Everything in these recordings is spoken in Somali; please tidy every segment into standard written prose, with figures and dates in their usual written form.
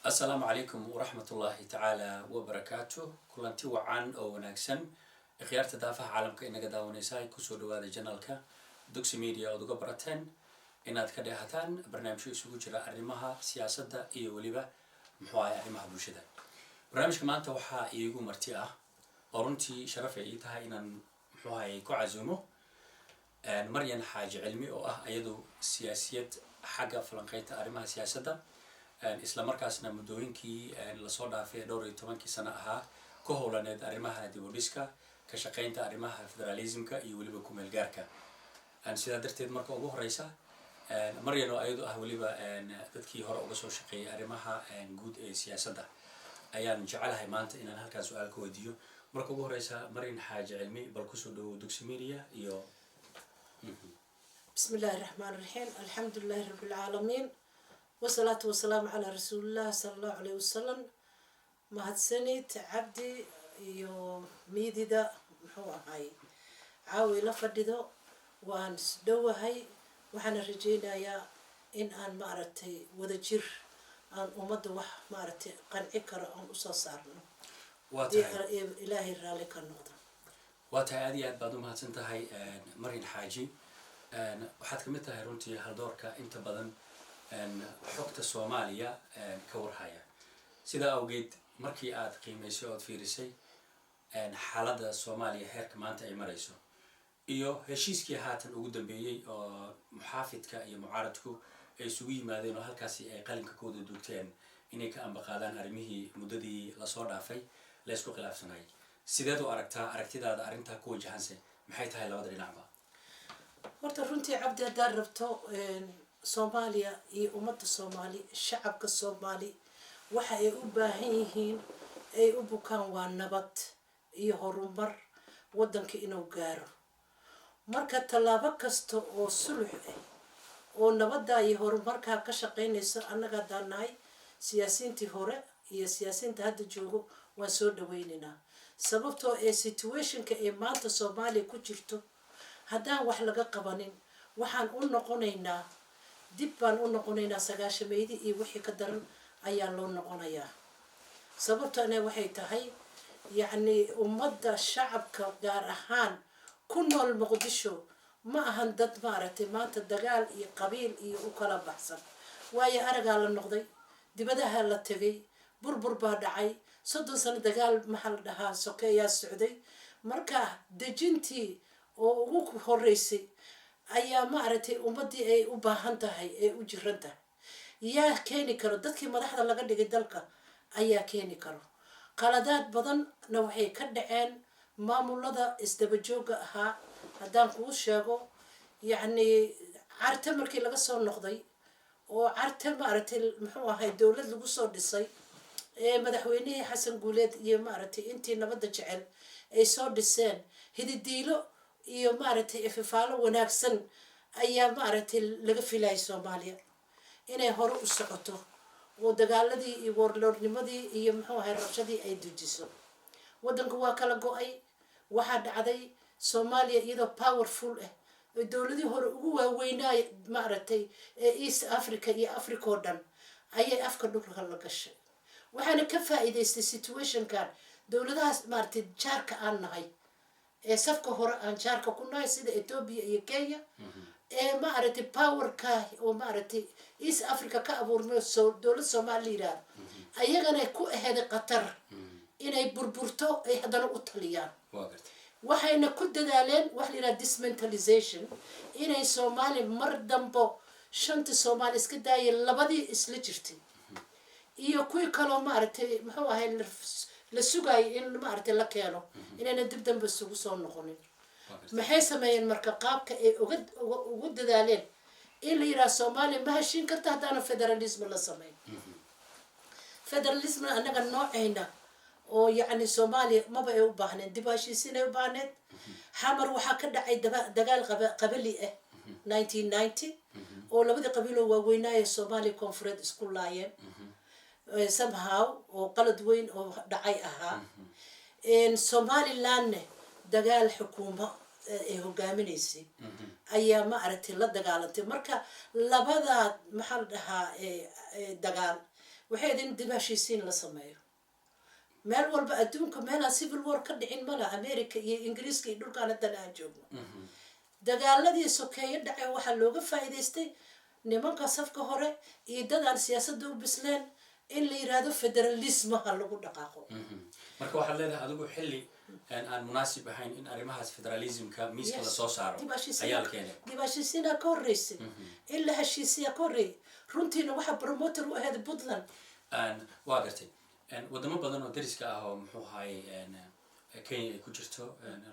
السلام عليكم ورحمة الله تعالى وبركاته. كلنتي وعن أو ونكسن خيار تدافع عالم كإنك داونيساي كسر هذا جنالك دوكس ميديا أو دوكبرتين إن هذا هاتان برنامج شو يسوي جرا أرمها سياسة دا إيه وليبة محايا أرمها بوشدة. برنامج كمان توحى يجو مرتئة أرنتي شرف إيتها إن محايا كعزومه مريان حاجة علمي أو أيدو سياسية حاجة فلانقيت أرمها سياسة دا. isla markaasna muddooyinkii la soo dhaafay dhowr iyo 10 sano ahaa ka howlaneed arrimaha dib u dhiska ka shaqeynta arrimaha federalismka iyo waliba ku meel gaarka sida darteed marka ugu horeysa Maryan oo ayadu ah waliba dadkii hore uga soo shaqeeyay arrimaha guud ee siyaasadda ayaan jecelahay maanta inaan halkaas su'aal ka weydiiyo marka ugu horeysa Maryan Xaaji Cilmi bal ku soo dhaw Dugsi Media iyo bismillahir rahmanir rahim alhamdulillahi rabbil alamin والصلاة والسلام على رسول الله صلى الله عليه وسلم مهدسني تعبدي يوم ميدي دا محو هاي عاوي لفردو وان سدوه هاي وحنا رجينا يا إن أن معرتي وذجر أن أمد وح معرتي قنعكر أن أصصارنا إلهي رالك النقطة واتها هذه بعضهم هتنتهي مرين حاجي وحد كمتها رنتي هالدورك أنت بدن حقت الصومالية كورهايا سيدا أوجد مركي آد قيمة أو فيرسي حالة الصومالية هيك ما أنت أي مريسو إيو هالشيء كي هاتن وجودن بيجي محافظ كأي معارضكو سوي ما ذي نهال كاسي قلنا كود الدكتين إنك أم بقادان أرميه مددي لصور دافي ليسكو خلاف سناي سيدا دو أركتي دا أرنتها كو جهانسي محيطها هاي لودري نعمة ورترنتي عبد دربتو Soomaaliya iyo ummadda Soomaali shacabka Soomaali waxa ay u baahan yihiin ay u bukaan waa nabad iyo horumar wadanka inuu gaaro marka talaabo kasta oo sulux ah oo nabadda iyo horumarka ka shaqeynaysa annaga danahay siyaasiyiintii hore iyo siyaasiyiinta hadda joogo waan soo dhaweynaynaa sababtoo ee situationka ee maanta Soomaaliya ku jirto haddaan wax laga qabanin waxaan u noqonaynaa dib baan u noqonaynaa sagaashameeydi iyo wixii ka daran ayaa loo noqonayaa sababtana waxay tahay yacni ummadda shacabka gaar ahaan ku nool Muqdisho ma ahan dad maaragtay maanta dagaal iyo qabiil iyo u kala baxsan waayo aragaa la noqday dibadaha la tagay burbur baa dhacay 30 sano dagaal maxal dhahaa sokeeyaa socday marka dejintii oo ugu horeysay ayaa maaragtay ummadii ay u baahan tahay ee u jiran tahay yaa keeni karo dadkii madaxda laga dhigay dalka ayaa keeni karo qaladaad badanna waxay ka dhaceen maamulada isdaba jooga ahaa haddaan kuu sheego yacni carte markii laga soo noqday oo carte maaragtay muxuu ahay dowlad lagu soo dhisay ee madaxweynihii Xasan Guuleed iyo maaragtay intii nabadda jecel ay soo dhiseen hididiilo iyo maaragtay ifafaalo wanaagsan ayaa maaragtay laga filayay Soomaaliya inay hore u socoto oo dagaaladii iyo warlordnimadii iyo muxuu ahay rabshadii ay dejiso wadanku waa kala go'ay waxa dhacday Soomaaliya iyadoo powerful ah oo dawladii hore ugu waaweynay maaragtay ee East Africa iyo Africa oo dhan ayay afka dhulka la gashay waxaana ka faa'iideystay situationkan dawladahaas maaragtay jaarka aan nahay ee safka hore aan jaarka ku nahay sida Ethiopia iyo Kenya ee maaragtay powerka oo maaragtay East Africa ka abuurmay dawlad Soomaaliya ayagana ku ahayd qatar inay burburto ay hadana u taliyaan waxayna ku dadaaleen wax la yiraahdo dismantalization inay Soomaali mar dambo shanta Soomaali iska daayay labadii isla jirtay iyo kuwii kale maaragtay muxuu ahay la sugay in maaragtay la keeno inayna dib dambe isugu soo noqonin maxay sameeyeen marka qaabka ay ugu dadaaleen in la yiraahdo Soomaaliya ma heshiin karta haddana federalism la sameeyo federalism anaga noocayna oo yacni Soomaaliya maba ay u baahneen dib heshiisiin ay u baahneed xamar waxa ka dhacay dagaal qabali ah 1990 oo labada qabiil oo waaweynaa Soomaaliya koonfureed isku laayeen somehow oo qalad weyn oo dhacay ahaa in Somaliland dagaal xukuumo ee hogaaminaysay ayaa ma aragtay la dagaalantay marka labada maxal dhahaa dagaal waxay idin dib heshiisiin la sameeyo meel walba adduunka meelaan civil war ka dhicin mala america iyo ingiriiska iyo dhulkaan haddan aan joogno dagaaladii sokeeye dhacay waxaa looga faa'iidaystay nimanka safka hore iyo dad aan siyaasadda u bisleen in la yiraahdo federalismaha lagu dhaqaaqo marka waxaad leedahay adigu xilli aan munaasib ahayn in arrimahaas federalismka miiska lasoo saaro ayaa la keenay dib heshiisiinaa ka horreysay in la heshiisiyaa ka horreeyay runtiina waxaa promoter u ahayd puntland waa gartay wadamo badan oo dariska ah oo muxuu ahaay kenya ay ku jirto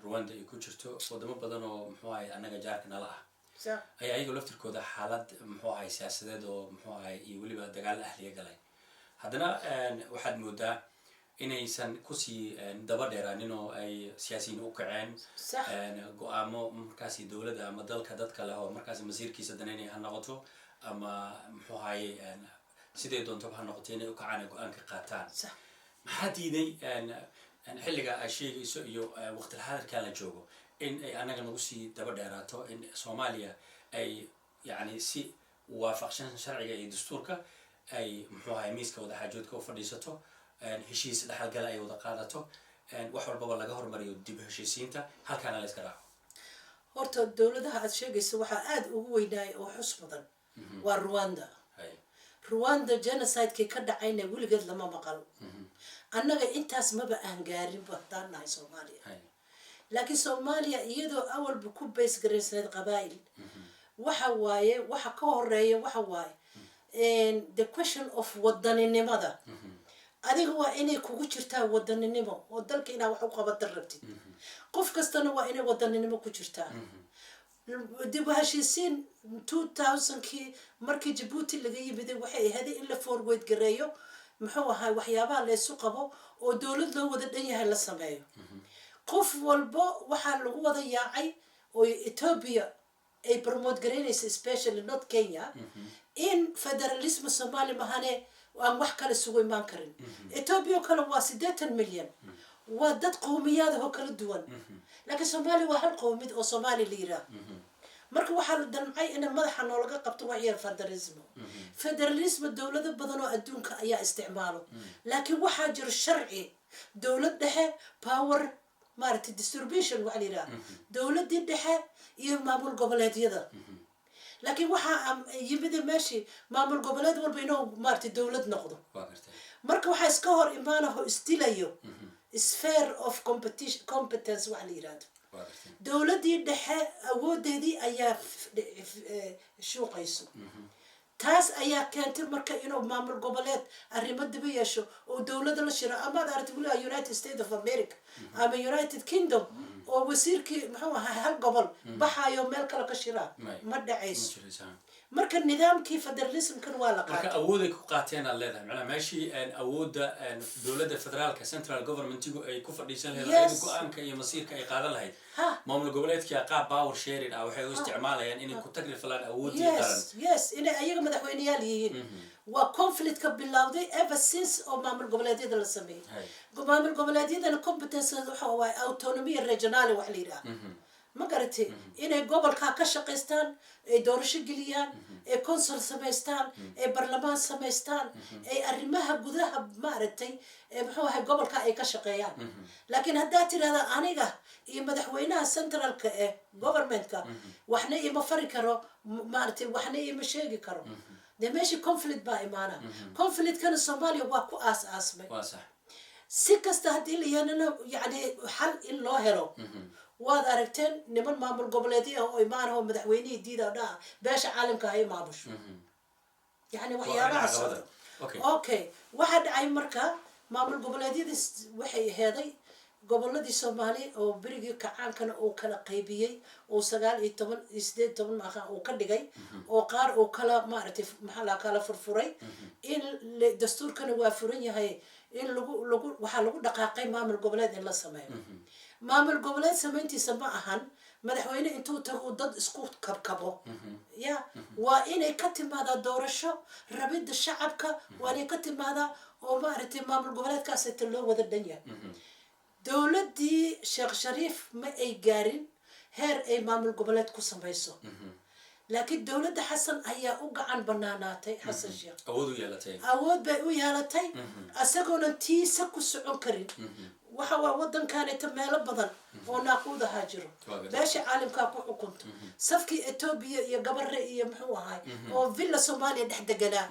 rwanda ay ku jirto wadamo badan oo muxuu ahaay annaga jaarka nala ah ayaa iyaga laftirkooda xaalad muxuu ahaay siyaasadeed oo muxuu ahaay iyo weliba dagaal ahliya galay haddana waxaad moodaa inaysan kusii daba dheeraanin oo ay siyaasiyiin u kaceen go-aamo markaasi dowladda ama dalka dad kale oo markaasi masiirkiisa danaynay ha noqoto ama muxuu ahaye siday doontaba ha noqoto inay u kacaan go-aan ka qaataan maxaa diiday xilliga ay sheegayso iyo waqtilxaadirkan la joogo in ay annaga nagu sii daba dheeraato in soomaaliya ay yani si waafaqsan sharciga iyo dastuurka ay muxuu ahaye miiska wadaxaajoodka u fadhiisato heshiis dhaxalgala ay wada qaadato wax walbaba laga hormariyo dib heshiisiinta halkaana la iska raaco horta dowladaha aad sheegaysa waxaa aada ugu weynaaya oo xus badan waa rwanda rwanda genocidekii ka dhacayna weligeed lama maqal annaga intaas maba aan gaarinba haddaan nahay soomaaliya laakiin soomaaliya iyadoo awalba ku bays garaysneed qabaa'il waxa waaye waxa ka horeeya waxa waaye the question of wadaninimada adiga waa inay kugu jirtaa wadaninimo oo dalka inaa wax u qabata rabtid qof kastana waa inay wadaninimo ku jirtaa dib u heshiisiin 2000kii markii jabuuti laga yimiday waxay ahayd in la forward gareeyo muxuu ahaa waxyaabaha la isu qabo oo dowlad loo wada dhan yahay la sameeyo qof walbo waxaa lagu wada yaacay oo Ethiopia ay promote gareynaysa especially not Kenya in federalism Soomaali mahane waan wax kale sugu imaan karin Ethiopia kale waa 80 milyan waa dad qowmiyad oo kala duwan laakiin Soomaali waa hal qowmiyad oo Soomaali liira marka waxaa la damcay in madaxa noolaga qabto waxyar federalism dowlado badan oo adduunka ayaa isticmaalo laakiin waxaa jira sharci dowlad dhexe power maaragtay distribution waxa la yiraahdo dowladii dhexe iyo maamul goboleedyada laakiin waxaa yimid meeshii maamul goboleed walba inuu maaragtay dowlad noqdo marka waxaa iska hor imaanaho istilayo sphere of competence waxa la yiraahdo dowladii dhexe awoodeedii ayaa shuuqayso taas ayaa keentay marka inuu maamul goboleed arrimo daba yeesho oo dowladda la shiro ama aragtay waliba United States of America ama United Kingdom oo wasiirkii muxuu ahaa hal gobol baxayo meel kale ka shira ma dhacayso marka nidaamkii federalismkan waa la qaatay marka awooday ku qaateen aad leedahay macnaha meeshii awoodda dowladda federaalka central governmentigu ay ku fadhiisan lahayd go-aanka iyo masiirka ay qaadan lahayd maamul goboleedkii qaab power sharing ah waxay u isticmaalayaan inay ku tagriflaan awoodii qaran yes inay ayaga madaxweynayaal yihiin waa conflict ka bilowday ever since oo maamul goboleedyada la sameeyay maamul goboleedyadana competence waxa waa autonomy regional wax la yiraahdo ma garatay inay gobolka ka shaqeystaan ay doorasho geliyaan ay council sameystaan ay barlamaan sameystaan ay arrimaha gudaha maaragtay muxuu ahay gobolka ay ka shaqeeyaan laakiin haddaa tirahda aniga iyo madaxweynaha centralka ee governmentka waxna ima fari karo maaragtay waxna ima sheegi karo de meeshii conflict baa imaana conflictkana Soomaaliya waa ku aas-aasmay si kasta haddii la yaanana yani xal in loo helo waad aragteen niman maamul goboleedyo oo imaanaho madaxweynihii diida dhaa beesha caalamka ay maamusho yani waxyaabahaas okay waxa dhacay marka maamul goboleedyadii waxay heeday goboladii Soomaali oo berigii kacaankana uu kala qaybiyay oo 18 maaha uu ka dhigay oo qaar uu kala maaragtay maxaa la kala furfuray in dastuurkana waa furan yahay in lagu waxa lagu dhaqaaqay maamul goboleed in la sameeyo maamul goboleed sameyntiisa ma ahan madaxweyne intuu tago dad isku kabkabo ya waa inay ka timaada doorasho rabida shacabka waa inay ka timaada oo maaragtay maamul goboleedkaas inta loo wada dhan yahay dowladii Sheekh Shariif ma ay gaarin heer ay maamul goboleed ku sameyso laakiin dowladda xasan ayaa u gacan banaanaatay xasan sheekh awood u yeelatay awood bay u yeelatay isagoona tiisa ku socon karin waxa waa wadankaanita meelo badan oo naaquudahaa jiro beesha caalamkaa ku xukunto safkii etoobiya iyo gabare iyo muxuu ahay oo villa soomaaliya dhex deganaa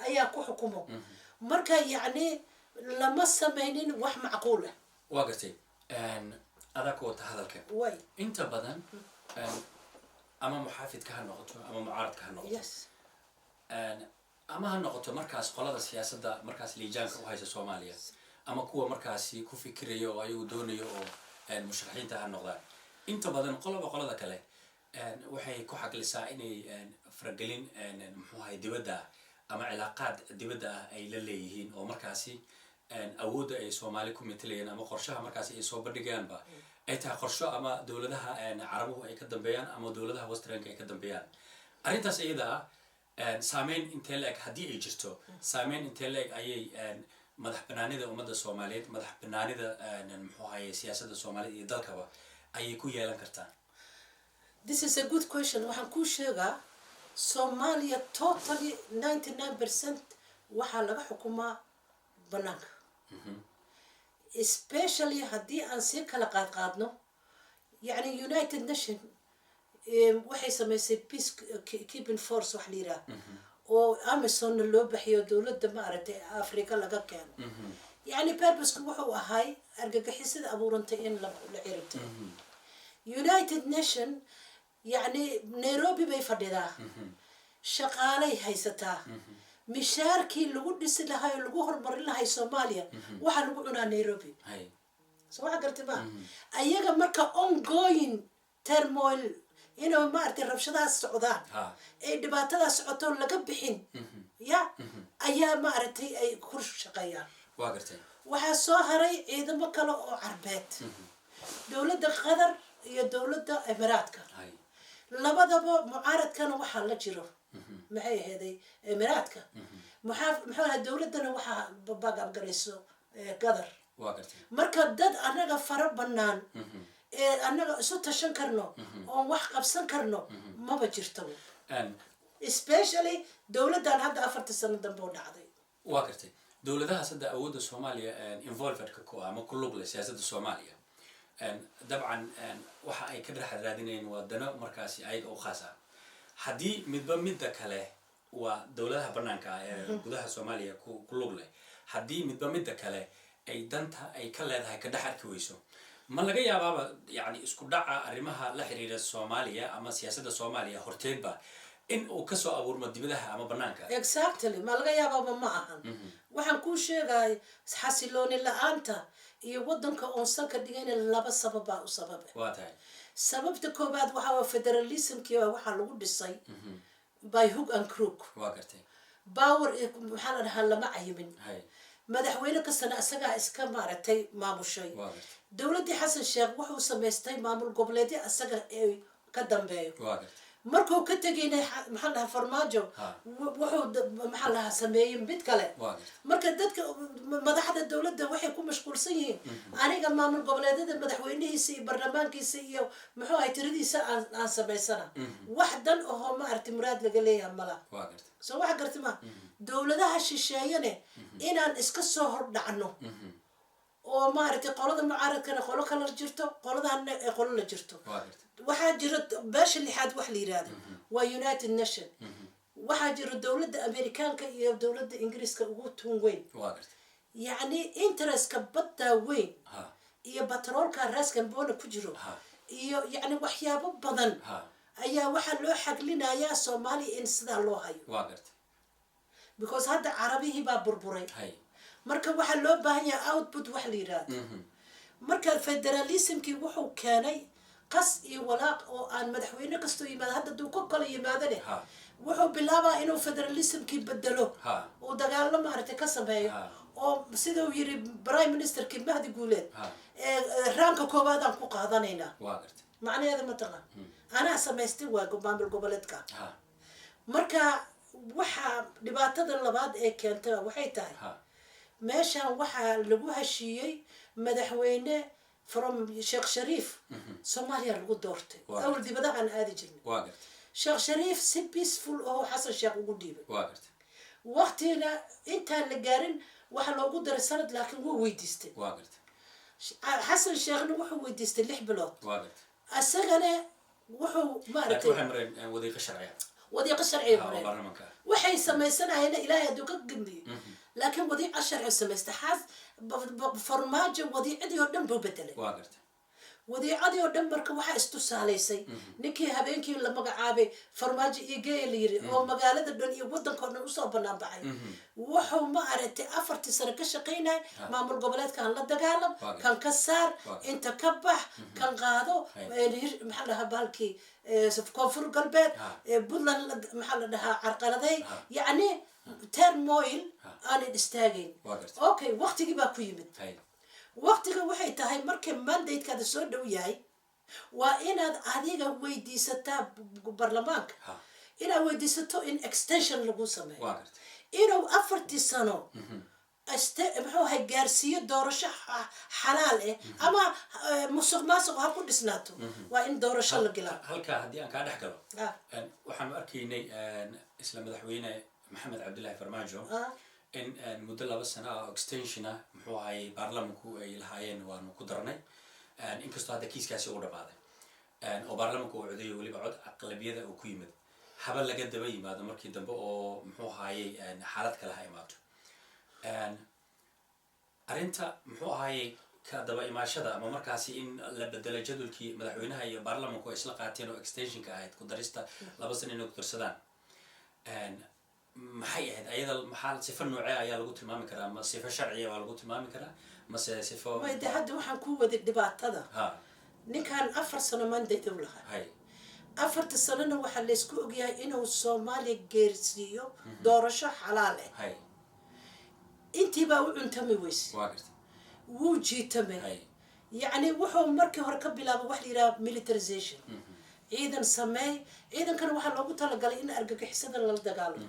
ayaa ku xukumo marka yacni lama samaynin wax macquul ah waa gartay adaa ku wata hadalka way inta badan ama muxaafidka ha noqoto ama mucaaradka ha noqoto yes ama ha noqoto markaas qolada siyaasadda markaas liijaanka u haysa soomaaliya ama kuwa markaasi ku fikiraya oo ayagu doonayo oo musharaxiinta ha noqdaan inta badan qolada kale waxay ku xaqlisaa inay faragelin muxuu ahay dibadda ama cilaaqaad dibadda ah ay la leeyihiin oo markaasi awoodda ay soomaali ku matalayaan ama qorshaha markaasi ay soo bandhigaanba ay tahay qorsho ama dowladaha carabuhu ay ka dambeeyaan ama dowladaha westernka ay ka dambeeyaan arrintaas iyada saameyn intee la-eg haddii ay jirto saameyn intee la-eg ayay madax banaanida ummadda soomaaliyeed madax banaanida muxuu ahaye siyaasadda soomaaliyed iyo dalkaba ayay ku yeelan kartaa this is a good question waxaan kuu sheegaa soomaaliya totally 99% waxaa laga xukumaa banaanka especially haddii aan sii kala qaadqaadno yani united nation waxay samaysay peace keeping force wax la yiraah oo Amazonna loo bixiyo dowladda maaragtay Afrika laga keeno yani purpose-ku wuxuu ahay argagixisada abuurantay in la ciribto United Nation yani Nairobi bay fadhidaa shaqaalay haysataa mishaarkii lagu dhisi lahaa oo lagu horumarin lahaa Soomaaliya waxa lagu cunaa Nairobi soo waxa gartay ba ayaga marka ongoing turmoil inuu maartay rabshadaha socdaan ee dhibaatada socoto laga bixin ya ayaa maartay ay ku shaqeeyaan waa gartay waxa soo haray ciidamo kale oo carbeed dowladda Qatar iyo dowladda Emiraadka labadaba mucaaradkana waxa la jiro maxay ahaday Emiraadka maxaa dowladana waxa babaag garayso Qatar waa gartay marka dad anaga fara banaan anaga isu tashan karno oo wax qabsan karno maba jirto especially dowladan hadda 4 sano dambe oo dhacday waa gartay dowladaha sadda awoodda Soomaaliya involved ka ku ama ku lug leh siyaasadda Soomaaliya dabcan waxa ay ka dhex raadinayeen wadano markaasi ayaga u khaas ah haddii midba kale waa dowladaha banaanka ee gudaha Soomaaliya ku lug leh haddii midba kale ay danta ay ka leedahay ka dhex arki weyso ma laga yaabaaba yani isku dhaca arrimaha la xiriira Soomaaliya ama siyaasadda Soomaaliya horteedba in uu ka soo abuurmo dibadaha ama banaanka exactly ma laga yaabaaba ma ahan waxaan ku sheegay xasilooni la'aanta iyo wadanka oo sanka dhigayna laba sabab u sabab waa tahay sababta koobaad waxa waa federalismkii waxa lagu dhisay by hook and crook waa gartay power waxa la dhahaa lama cayimin madaxweyne kasana asaga iska maartay maamushay dowladda Xasan Sheekh wuxuu sameystay maamul goboleedyo asaga ee ka dambeeyo waa gartay markuu ka tagaynay maxaa la farmaajo wuxuu maxaa la sameeyay mid kale marka dadka madaxda dawladda waxay ku mashquulsan yihiin aniga maamul goboleedyada madaxweynihiisa iyo barnaamijkiisa iyo muxuu ay tiradiisa aan sameysana wax dan oo ma arti muraad laga leeyahay mala soo wax gartay ma dawladaha shisheeyane inaan iska soo hor dhacno oo ma arti qolada mucaaradkana qolo kala jirto qoladan ee qolo la jirto waxaa jira beesha lixaad wax la yiraahdo waa United Nation waxaa jira dawladda Amerikaanka iyo dawladda Ingiriiska ugu tuun weyn yani interest-ka badda weyn iyo batroolka raaskan boona ku jiro iyo yani waxyaabo badan ayaa waxa loo xaglinayaa Soomaaliya in sida loo hayo because hadda Carabihi baa burburay marka waxa loo baahan yahay output wax la yiraahdo marka federalismkii wuxuu keenay qas iyo walaaq oo aan madaxweyne kasto yimaad hadda duu ka kala yimaadane wuxuu bilaabaa inuu federalismkii bedelo oo dagaal ma aragtay ka sameeyo oo sidoo yiri prime ministerkii Mahdi Guuleed raanka koobaad aan ku qaadanayna macnaheedu ma taqaan ana sameystay waa maamul goboleedka marka waxa dhibaatada labaad ee keentay waxay tahay meeshan waxa lagu heshiiyay madaxweyne from Sheikh Sharif Soomaaliya lagu doortay awal dibadaha aan aadi jirnay sheekh shariif si peaceful oo xasan sheekh ugu dhiibay waa gartay waqtiga intaan la gaarin waxa loogu daray sanad laakiin wuu weydiistay waa gartay xasan sheekhna wuxuu weydiistay 6 bilood waa gartay asagana wuxuu laakiin maaragtay waxay mareen wadiiqo sharciya wadiiqo sharciya oo mareen baarlamaanka waxay samaysanayeen ilaahay hadduu ka gambiyo laakiin wadiiqa sharci samaystay farmaajo wadiicadii oo dhan buu bedelay waa gartay wadiicadii oo dhan marka waxaa istusaalaysay ninkii habeenkii la magacaabay farmaajo iyo geeya la yiri oo magaalada dhan iyo waddanka oo dhan usoo banaan baxay wuxuu ma aragtay 4 sano ka shaqaynay maamul goboleedkan la dagaalam kan ka saar inta ka bax kan qaado maxaa la dhahaa balkii koonfur galbeed puntland maxaa la dhahaa carqaladay yacni turmoil aanay istaagayn okay waqtigii baa ku yimid waqtiga waxay tahay markay mandate-kaada soo dhow yahay waa inaad adiga weydiisataa baarlamaanka inaad weydiisato in extension lagu sameeyo inuu 4 sano muxuu ahay gaarsiiyo doorasho xalaal ama musuq maasuq ha ku dhisnaato waa in doorasho la gelaa halkaa haddii aan kaa dhex galo waxaanu arkaynay isla madaxweyne maxamed cabdullaahi farmaajo in muddo 2 sano ah extension ah muxuu ahay baarlamanku ay lahaayeen waanu ku darnay inkastoo hadda kiiskaasi uu dhamaaday oo baarlamanku uu codeeyo weliba cod aqlabiyada uu ku yimid haba laga daba yimaado markii dambe oo muxuu ahaayey xaalad kale ha imaato arrinta muxuu ahaayey ka daba imaashada ama markaasi in la bedelo jadwalkii madaxweynaha iyo baarlamanku ay isla qaateen oo extensionka ahayd ku darista 2 sano inay ku darsadaan maxay ahayd ayada maxaa sifo noocee ayaa lagu tilmaami karaa ma sifo sharciya waa lagu tilmaami karaa mase sifo wayda hadda waxaan ku waday dhibaatada ninkan 4 sano mandate u lahaa 4 sanona waxaa la isku ogyahay inuu Soomaaliya geersiiyo doorasho xalaal ah intii baa u cuntami weysay waa gartay wuu jiitamay yacni wuxuu markii hore ka bilaabay wax la yiraahdo militarization ciidan sameey ciidankana waxaa loogu talagalay in argagixisada lala dagaalamo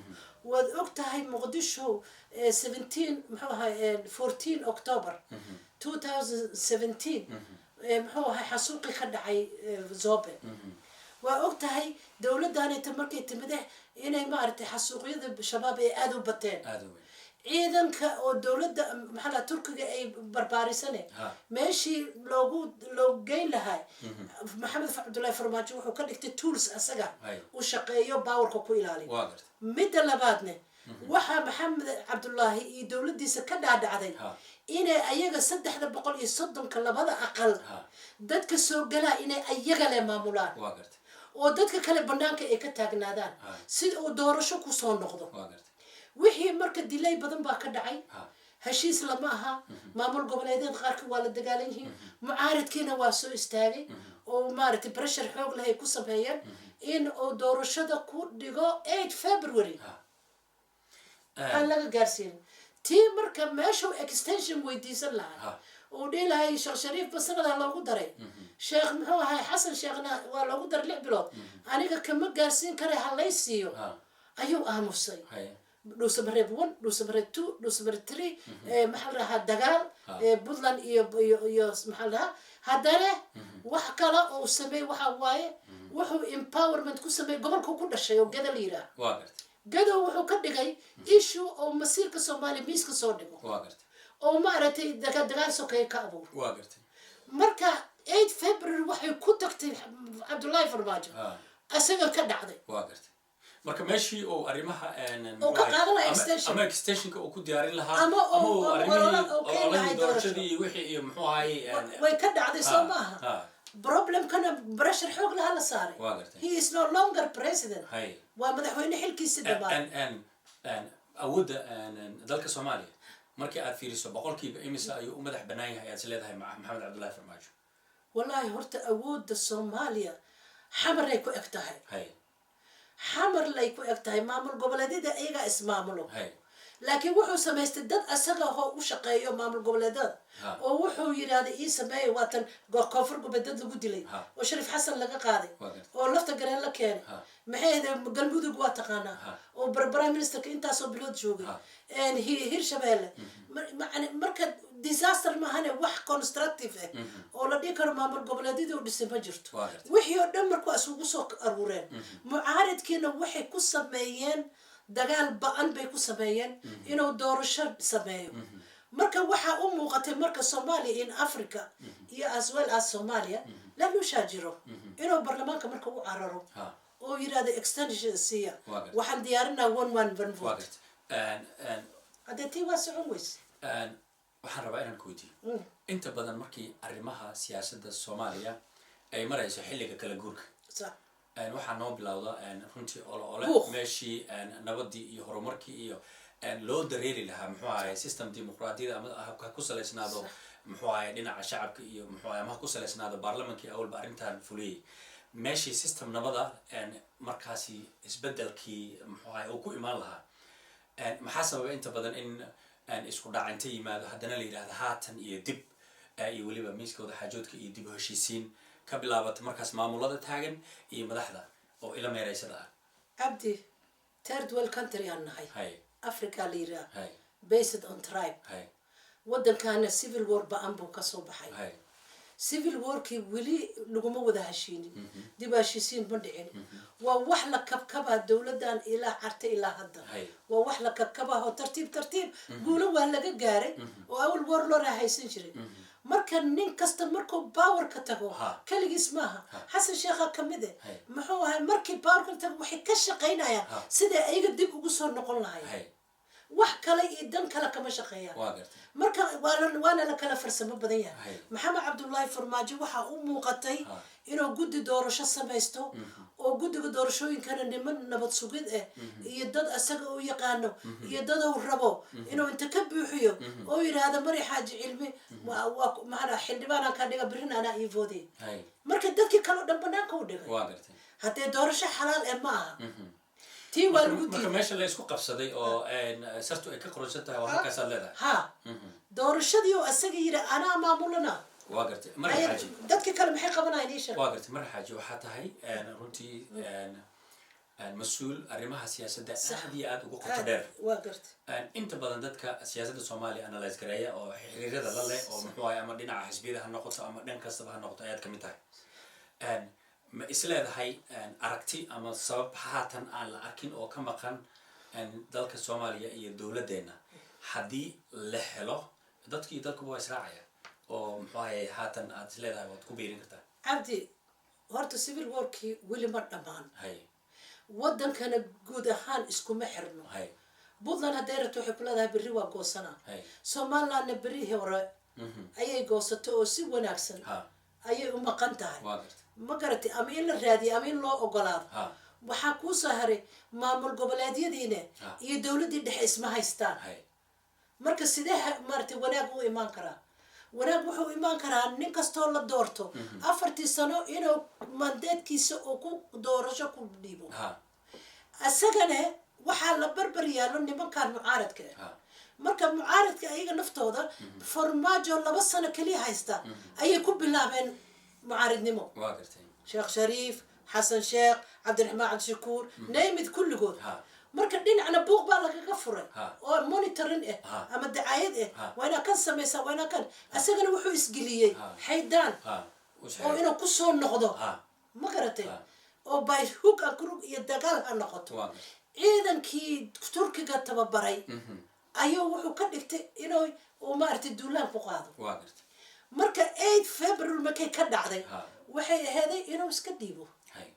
waad og tahay muqdisho 17 muxuu ahay 14 October 2017 muxuu ahay xasuuqi ka dhacay Zobe waa og tahay dowladdaanita markay timide inay maaragtay xasuuqyada shabaab ay aad u bateen ciidanka oo dowladda maxaa Turkiga ay barbaarisane meeshii loo geyn lahaa maxamed cabdullaahi farmaajo wuxuu ka dhigtay tools asaga u shaqeeyo powerka ku ilaaliyo midda labaadne waxa maxamed cabdullaahi iyo dowladdiisa ka dhaadhacday inay ayaga 330 labada aqal dadka soo galaa inay ayaga le maamulaan oo dadka kale banaanka ay ka taagnaadaan si uu doorasho ku soo noqdo wixii marka delay badan baa ka dhacay heshiis lama aha maamul goboleedyada qaarka waa la dagaalan yihiin mucaaradkiina waa soo istaagay oo maaragtay pressure xoog leh ay ku sameeyeen in uu doorashada ku dhigo 8 February aan laga gaarsiin tii marka meesha extension weydiisan lahaa oo dhilahay sheekh shariif basanada loogu daray sheekh muxuu ahay xasan sheekhna waa loogu daray 6 bilood aniga kama gaarsiin karay halaysiyo ayuu aamusay dhuusamareeb 1 dhuusamareeb 2 dhuusamareeb 3 maxaa la dhahaa dagaal puntland iyo maxaa la dhahaa haddana wax kale oo sameey waxa waaye wuxuu empowerment ku sameey gobolka ku dhashay oo gada la yiraahdo gado wuxuu ka dhigay issue oo masiirka Soomaaliya miiska soo dhigo oo maaragtay dagaal sokeey ka abuur marka 8 February waxay ku tagtay Cabdullaahi Farmaajo asaga ka dhacday marka meeshii oo arrimaha oo ka qaadanaya extension ama extensionka uu ku diyaarin lahaa ama oo arrimaha doorashadii wixii iyo muxuu ahaayey way ka dhacday soo maaha problem kana pressure xoog laha la saaray he is no longer president waa madaxweyne xilkiisa dhamaan awoodda dalka Soomaaliya markii aad fiiriso boqolkiiba imisa ayuu u madax banaan yahay aad leedahay maxamed cabdullaahi farmaajo wallahi horta awoodda Soomaaliya xamar ay ku eg tahay xamar lay ku eg tahay maamul goboleedyada ayaga ismaamulo laakiin wuxuu samaystay dad asaga oo u shaqeeyo maamul goboleedyada oo wuxuu yiraahday ii sameeyay waatan koonfur goboleedyada lagu dilay oo Shariif Xasan laga qaaday oo lafta gareen la keenay maxay galmudug waa taqaanaa oo prime ministerka intaas oo bilood joogay hirshabeelle marka disaster ma maahane wax constructive ah oo la dhihi karo maamul goboleedyadii u dhisay ma jirto Waa gartay. wixii oo dhan markuu isugu soo aruureen mucaaridkiina waxay ku sameeyeen dagaal ba-an bay ku sameeyeen inuu doorasho sameeyo marka waxaa u muuqatay marka Soomaaliya in Africa iyo as well as Soomaaliya la lushajiro inuu barlamaanka marka u cararo Ha. oo yiraahdo extension siya Waa gartay. waxaan diyaarinaa one waa vote gartay. hadee tii waa socon weys waxaan rabaa inaan ku weydiiyo inta badan markii arrimaha siyaasadda Soomaaliya ay marayso xilliga kala guurka sax waxaa noo bilowda runtii ole Buuq. meeshii nabadii iyo horumarkii iyo loo dareeri lahaa muxuu ahaye system dimuqraadiyada ama ha ku salaysnaado muxuu ahaye dhinaca shacabka iyo muxuu ahaye ama ha ku salaysnaado baarlamankii awalba arrintan fuliyey meeshii system nabada markaasi isbedelkii muxuu ahaye uu ku imaan lahaa maxaa sababa inta badan in isku dhac inta yimaado haddana la yidhahdo haatan iyo dib iyo weliba miiskooda xaajoodka iyo dib u heshiisiin ka bilaabata markaas maamulada taagan iyo madaxda oo ila meeraysada ah abdi third world country aan nahay hay Africa la yiraahdo hay based on tribe hay waddankaana civil war ba-an buu kasoo baxay hay civil warkii weli laguma wada heshiinin dib u heshiisiin ma dhicin waa wax la kabkabaa dowladan ilaa carta ilaa hadda Hay. waa wax la kabkabaa oo tartiib guulo waa laga gaaray oo awal war loo raahaysan jiray marka nin kasta markuu power ka tago Ha. kaligiis maaha xasan sheekha kamid Hay. muxuu ahay markii power ka tago waxay ka shaqaynayaan Ha. sida ayaga dib ugu soo noqon lahayd hay wax kale iyo dan kale kama shaqeeyaan waa gartay marka waana la kala farsamo badan yahay Hay. maxamed cabdullaahi farmaajo waxaa u muuqatay Ha. inuu guddi doorasho samaysto oo guddiga doorashooyinkana niman nabad sugid ah iyo dad asaga u yaqaano iyo dad uu rabo inuu inta ka buuxiyo oo yidhaahdo mari xaaji cilmi maxaa xildhibaanaan ka dhiga birin anaa ii voodey hay marka dadkii kale oo dhan banaanka u dhigay waa gartay. haddee doorasho xalaal eh ma aha tii waa lagu marka diiday meesha la isku qabsaday oo sartu ay ka qoransan tahay waa halkaasaad leedahay ha doorashadii oo asaga yidhi anaa maamulana waa gartay mari xaaji dadkii kale maxay qabanayaan ii sheeg waa gartay mari xaaji waxaa tahay runtii mas-uul arrimaha siyaasadda aad iyo aad ugu qoto dheer waa gartay inta badan dadka siyaasadda Soomaaliya analyze gareeya oo xiriirada la leh oo muxuu ahaye ama dhinaca xisbiyada ha noqoto ama dhan kastaba ha noqoto ayaad kamid tahay ma isleedahay aragti ama sabab haatan aan la arkin oo ka maqan dalka Soomaaliya iyo dowladeena haddii la helo dadkii dalkuba waa israacaya oo muxuu ahaye haatan aad isleedahay waad ku biirin kartaa cabdi horta civil warkii weli ma dhammaan hay waddankana guud ahaan iskuma xirno hay puntland hadday rabto waxay ku leedahay berri waa goosana hay somalilandna berri hore ayay goosato oo si wanaagsan ha ayay u maqan tahay waa gartay ma garatay ama in la raadiyo ama in loo ogolaado ha waxaa kuu soo haray maamul goboleedyadiina Ha. iyo dowladdii dhexe isma haystaan hay marka sidee maaragtay wanaag u imaan karaa wanaag wuxuu imaan karaa nin kastoo la doorto 4 sano inuu mandeedkiisa oo ku doorasho ku dhiibo ha asagana waxaa la barbar yaalo nimankan mucaaradka ah ha marka mucaaradka ayaga naftooda farmaajo 2 sano kaliya haysta ayay ku bilaabeen mucaaridnimo waa gartay sheekh shariif xasan sheekh cabdiraxmaan cabdishakuur naymid kulligood ha marka dhinacna buuq baa lagaga furay Ha. oo monitoring Ha. ah ama dacaayad Ha. ah waa inaa kan samaysaa waa inaa kan asagana wuxuu isgeliyey Ha. xaydaan ha oo inuu kusoo noqdo ha ma garatay Ha. oo by hook and crook iyo dagaal ha noqoto waa gartay ciidankii turkiga tababaray ayuu wuxuu ka dhigtay inuu uu maaragtay duulaan ku qaado waa gartay marka 8 February markay ka dhacday Ha. waxay aheeday inuu iska dhiibo hay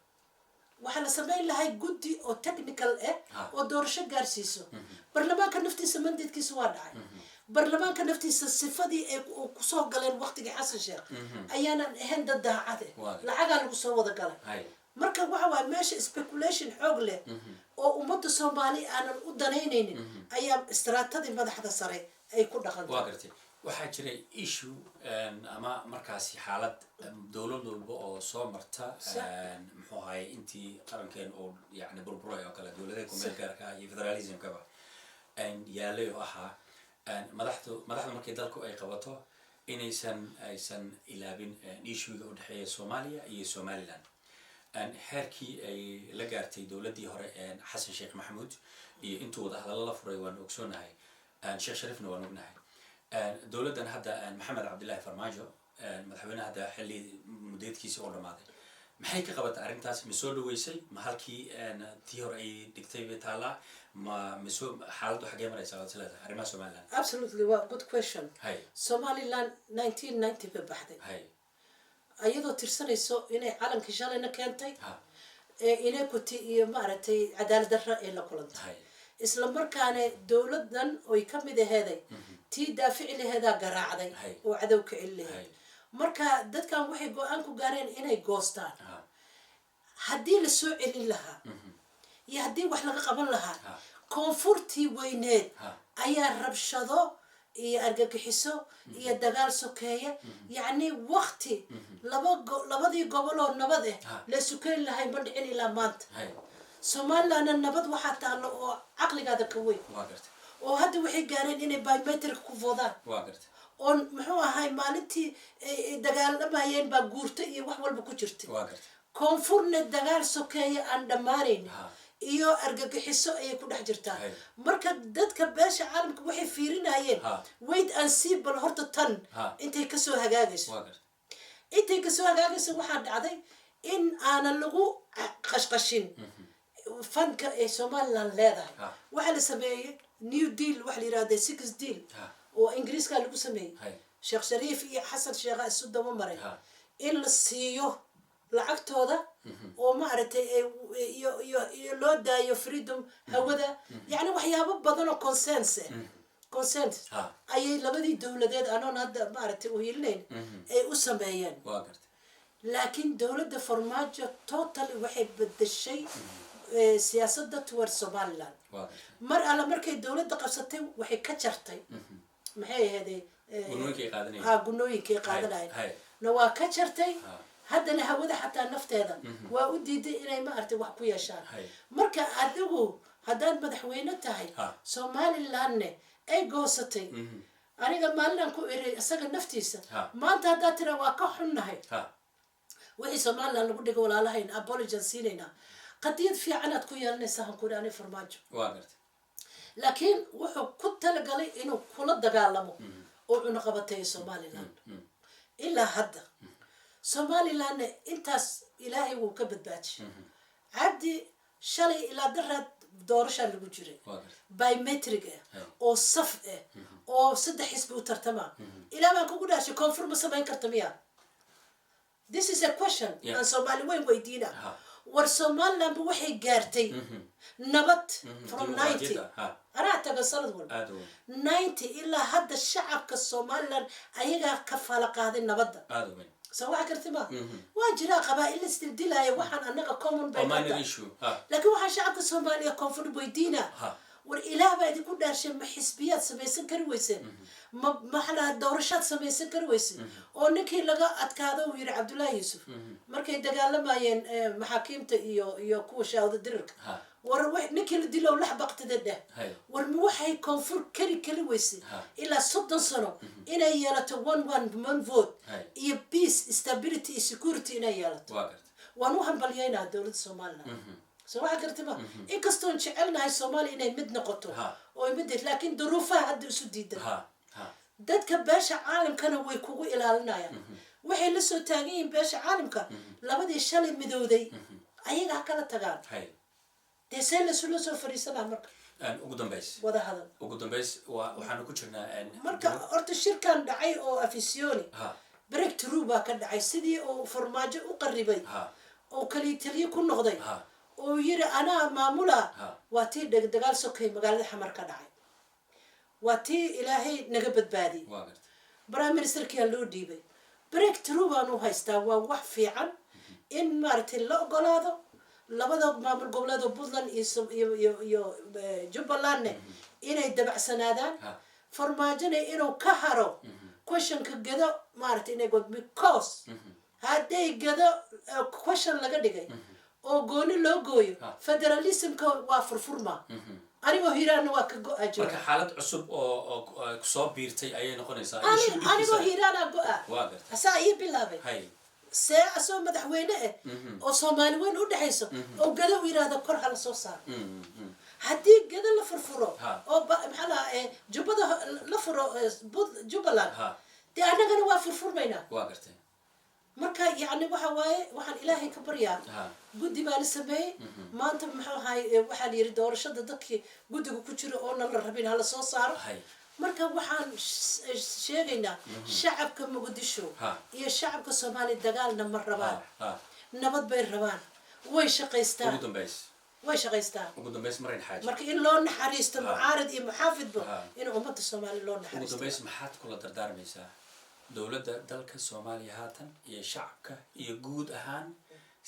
waxaa la samayn lahay guddi oo technical Ha. ah oo doorasho gaarsiiso barlamaanka naftiisa mandeedkiisa waa dhacay barlamaanka naftiisa sifadii ay kusoo galeen waqtigii xasan sheekh ayaanan ahayn dad daacade Waa. lacagaa lagu soo wada galay hay marka waxa waay meesha speculation xoog leh oo ummadda Soomaali aanan u danaynaynin ayaa istiraatadii madaxda sare ay ku waa dhaqantay gartay waxaa jiray issue ama markaasi xaalad dowlad walba oo soo marta muxuu ahaye intii qarankeen oo yani burburay oo kale dowladaha kumeel gaarka iyo federalismkaba yaalay oo ahaa madaxda markay dalku ay qabato aysan ilaabin issuega u dhexeeya Soomaaliya iyo Somaliland heerkii ay la gaartay dowladdii hore xasan sheekh maxamuud iyo intuu wada hadallo la furay waan ogsoonahay sheekh sharifna waan ognahay dowladdan hadda maxamed cabdillaahi farmaajo madaxweynaha hadda xilli mudeedkiisii oo dhamaaday maxay ka qabatay arrintaas ma soo dhaweysay ma halkii tii hore ay dhigtay bay taallaa ma soo xaaladdu xaggee maraysaa waad isleedahay arrimaha somaliland absolutely waa good question hay somaliland 1990 bay baxday hay ayadoo tirsanayso inay calankii shalayna keentay ha inequity iyo maaragtay cadaalad darra ee la kulantay hay isla markaana dowladan oy ka mid aheeday tii daafici laheedaa garaacday Hay. oo cadow ka celi lahayd hay marka dadkan waxay go-aan ku gaareen inay goostaan ha haddii la soo celin lahaa iyo haddii wax laga qaban lahaa ha koonfurtii weyneed ha ayaa rabshado iyo argagixiso iyo dagaal sokeeye yacni wakti labadii gobol oo nabad Ha. la sukeyn lahay ma dhicin ilaa maanta hay somalilandna nabad waxaa taalo oo caqligaada ka weyn waa gartay oo hadda waxay gaareen inay biometric ku vodaan waa gartay oo muxuu ahay maalintii dagaalamayeen baa guurta iyo wax walba ku jirtay waa gartay koonfurna dagaal sokeeye aan dhammaanaynin ha iyo argagixiso ayay ku dhex jirtaa Hay. marka dadka beesha caalamka waxay fiirinayeen Ha. wait and see bal horta tan Ha. intay kasoo hagaagayso waa gartay intay kasoo hagaagayso waxaa dhacday in aanan lagu qashqashin fanka ee somaliland leedahay Ha. waxaa la sameeyey new deal waxa la yirahda six deal ha oo ingiriiska lagu sameeyey hay sheekh shariif iyo xasan sheekha isu daba maray ha in la siiyo lacagtooda oo maaragtay iyo loo daayo freedom hawada yacni waxyaabo badan oo consent ha ayay labadii dowladeed anoon hadda maaragtay u hilinayn ay u sameeyeen waa gartay laakiin dowladda farmaajo total waxay bedeshay siyaasadda toward somaliland waa gartay mar alla markay dowladda qabsatay waxay ka jartay maxay ahaydee gunooyinkay qaadanayeen ha gunooyinkay qaadanayeen hay na waa ka jartay ha haddana hawada xataa nafteeda waa u diiday inay maaragtay wax ku yeeshaan hay marka adigu haddaad madaxweyne tahay Ha. somalilandne ay goosatay aniga maalinaan ku eray isaga naftiisa Ha. maanta haddaad tira waa ka xunnahay ha wixii somaliland lagu dhigo walaalahayn apologan siinaynaa qadiyad fiicanaad ku yeelanaysaa hankuri ani farmaajo waa gartay laakiin wuxuu ku talagalay inuu kula dagaalamo oo cunaqabateeyo somaliland ilaa hadda somalilandna intaas ilaahay wuu ka badbaadishay cabdi shalay ilaa daraad doorashaa lagu jiray waa gartay biometric ah Hey. oo saf ah oo 3 xisbi u tartamaa ilaa baan kugu dhaashay koonfur ma samayn karta miya this is a question Yeah. aan soomaali weyn weydiina ha war somalilandba waxay gaartay nabad from 90 dimuqraadiyadda, ha anaa taga sanad walba aad u weyn 90 ilaa hadda shacabka somaliland ayagaa ka fala qaaday nabadda aad u weyn soo waxa karti ma waa jiraa qabaa'il isdildilaya waxaan annaga common bay oo minor tahay issue ha laakiin waxaan shacabka soomaaliya koonfur weydiina ha war ilaah baa idinku dhaarshay ma xisbiyaad samaysan kari weyseen ma maxaa doorashaad samaysan kari weyseen oo ninkii laga adkaado uu yidhi cabdullaahi yuusuf markay dagaalamayeen maxaakiimta iyo kuwa shaawda dirirka ha war ninkii la dilow lax baqtida dheh hay war ma waxay koonfur kari weysay Ha. ilaa 30 sano inay yeelato one vote Hay. iyo peace stability iyo security inay yeelato waa gartay waan u hambalyaynaa dowladda somaliland soo waxa karti ma inkastoon jecelnahay soomaaliya inay mid noqoto Ha. oo mid laakiin duruufaha hadda isu diidan ha ha dadka beesha caalamkana way kugu ilaalinayaan waxay la soo taagan yihiin beesha caalamka labadii shalay midowday ayaga ha kala tagaan hay dee see lasula soo fariisanaa marka ugu dambays wada hadal ugu dambays waxaanu ku jirnaa marka horta shirkan dhacay oo afisioni ha breakthrough baa ka dhacay sidii uu farmaajo u qaribay ha oo kaliya taliye ku noqday ha oo yiri anaa maamula Ha. waa tii dagaal sokay magaalada xamar ka dhacay waa tii ilaahay naga badbaadiyey waa gartay prime ministerkaa loo dhiibay breakthrough baan u haystaa waa wax fiican in maaragtay la ogolaado labada maamul goboleed oo puntland iyo jubbalandne inay dabacsanaadaan ha farmaajona inuu ka haro questionka gado maaragtay inay god because hadday gado question laga dhigay oo gooni loo gooyo Ha. federalismka waa furfurma anigoo hiraanna waa ka go-a marka jooga xaalad cusub oo kusoo biirtay ayay noqonaysaa anigoo hiraana go-a waa gartay asaa ii bilaabay hay see asoo madaxweyne ah oo soomaali weyn u dhexayso oo gado u yiraahdo kor hala soo saaro haddii gada la furfuro Ha. oo maxaa lahaa jubbada la furo jubbaland ha dee annagana waa furfurmaynaa waa gartay marka yacni waxa waaye waxaan ilaahay ka baryaa ha guddi baa la sameeyey maanta muxuu ahay waxaa la yidhi doorashada dadkii guddiga ku jira oona la rabin hala soo saaro hay marka waxaan sheegaynaa shacabka muqdisho Ha. iyo shacabka soomaaliya dagaalna ma rabaan ha nabad bay rabaan way shaqaystaan ugu dambays way shaqaystaan ugu dambays marin xaaji marka in loo naxariisto Ha. mucaarad iyo muxaafidba Ha. in ummadda soomaaliya loo ugu naxariisto dambays maxaad kula dardaarmaysaa dowladda dalka soomaaliya haatan iyo shacabka iyo guud ahaan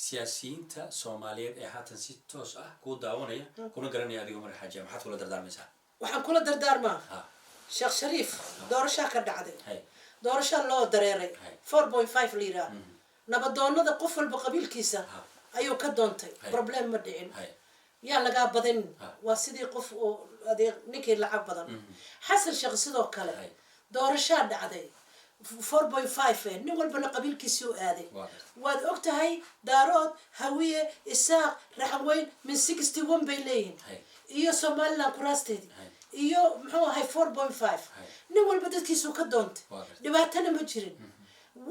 siyaasiyiinta soomaaliyeed ee haatan si toos ah kuu daawanaya kuna garanaya adiga marin xaaji maxaad kula dardaarmaysaa waxaan kula dardaarmaa ha sheekh shariif doorashaa ka dhacday hay doorashaa loo dareeray Hay. 4.5 la yidhaah nabadoonada qof walba qabiilkiisa Ha. ayuu ka doontay Hay. problem ma dhicin hay yaa lagaa badin Ha. waa sidii qof oo adeeg ninkii lacag badan xasan sheekh sidoo kale Hay. doorashaa dhacday 4.5 nin walbana qabiilkiisii u aaday waa gartay waad og tahay daarood hawiye isaaq raxanweyn min 61 bay leeyihin hay iyo somaliland kuraasteedii Hay. iyo muxuu ahay 4.5 nin walba dadkiisuu ka doontay waa gartay dhibaatana ma jirin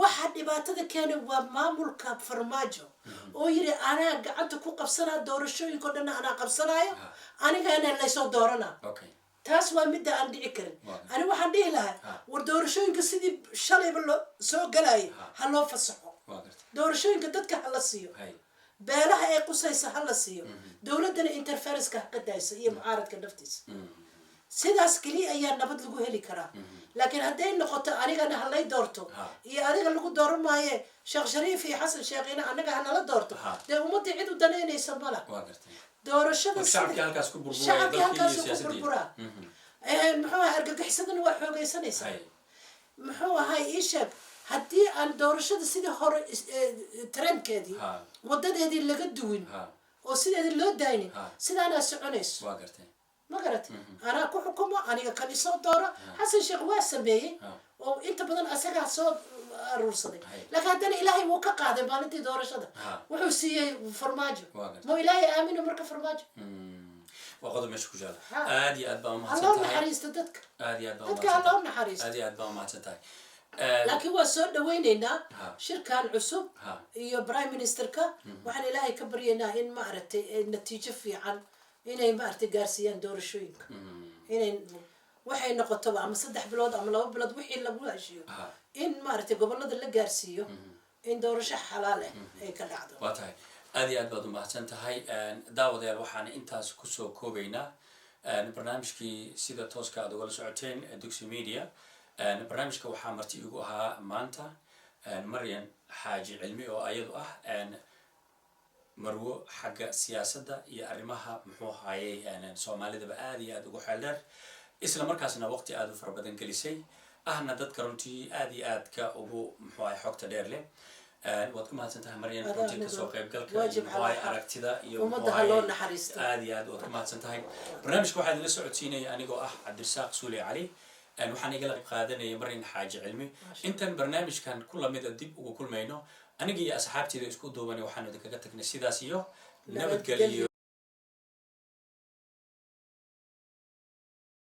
waxa dhibaatada keenay waa maamulka farmaajo oo yidhi anaa gacanta ku qabsanaa doorashooyinko dhanna anaa qabsanaayo anigana laysoo dooranaa okay taas waa midda aan dhici karin Waa. ani waxaan dhihi lahaa war doorashooyinka sidii shalayba loo soo galayay ha loo fasaxo waa gartay doorashooyinka dadka ha la siiyo hay beelaha ee qusaysa ha la siiyo dowladdana interferenska ha ka dayso iyo mucaaradka naftiisa sidaas keliya ayaa nabad lagu heli karaa laakiin hadday noqoto anigana halay doorto Ha. iyo adiga lagu dooran maaye sheekh shariif iyo xasan sheekhina anaga hanala doorto Ha. dee ummadii cid u danaynaysa mala waa gartay doorashada marka shacabkii halkaas ku burburay shacabkii dalkii iyo halkaas ku siyaasadii burburaa muxuu ahay argagixisadana waa xoogaysanaysaa hay muxuu ahay ii sheeg haddii aan doorashada sidii hore trendkeedii ha wadadeedii laga duwin ha oo sideedii loo daynin Ha. sidaanaa soconayso waa gartay ma garatay anaa ku xukumo aniga kan isoo dooro xasan sheekh waa sameeyey Ha. oo inta badan asagaa soo aruursaday Hay. laakiin haddana ilaahay wuu ka qaaday maalintii doorashada Ha. wuxuu siiyey farmaajo Waa gartay. mo ilaahay aamino marka farmaajo waa qodob meesha ku jira Ha. aad iyo aad baa ha umahadsan loo tahay naxariisto dadka aad iyo aad baa dadka ha umahadsan loo tahay naxariisto aad iyo aad baa umahadsan tahay laakiin waa soo dhawaynaynaa Ha. shirkan cusub Ha. iyo prime ministerka waxaan ilaahay ka baryaynaa in maaragtay natiijo fiican inay maaragtay gaarsiiyaan doorashooyinka inay waxay noqotoba ama 3 bilood ama 2 bilood wixii lagu heshiiyo Ha. in maaragtay gobolada la gaarsiiyo in doorasho xalaal ah ay ka dhacdo waa tahay aad iyo aad baad umahadsan tahay daawadayaal waxaan intaas kusoo koobaynaa barnaamijkii sida tooska aad ugala socoteen dugsi media barnaamijka waxaa marti igu ahaa maanta maryan xaaji cilmi oo ayadu ah marwo xagga siyaasadda iyo arrimaha muxuu ahaayey soomaalidaba aad iyo aad ugu xeeldheer isla markaasna waqti aad u fara badan gelisay ahna dadka runtii aad iyo aadka ugu muxuu ahay xogta dheer leh waad ku mahadsan tahay maryan runtii kasoo qaybgalka iyo muxuu ahay aragtida iyo ummadda ha loo naxariisto aad iyo aad waad ku mahadsan tahay barnaamijka waxaa idinla socodsiinaya anigoo ah cabdirasaaq suule cali waxaan igala qayb qaadanaya maryan xaaji cilmi intan barnaamijkan ku lamida dib ugu kulmayno aniga iyo asxaabteeda isku duubani waxaanu idinkaga tagnay sidaas iyo nabadgelyo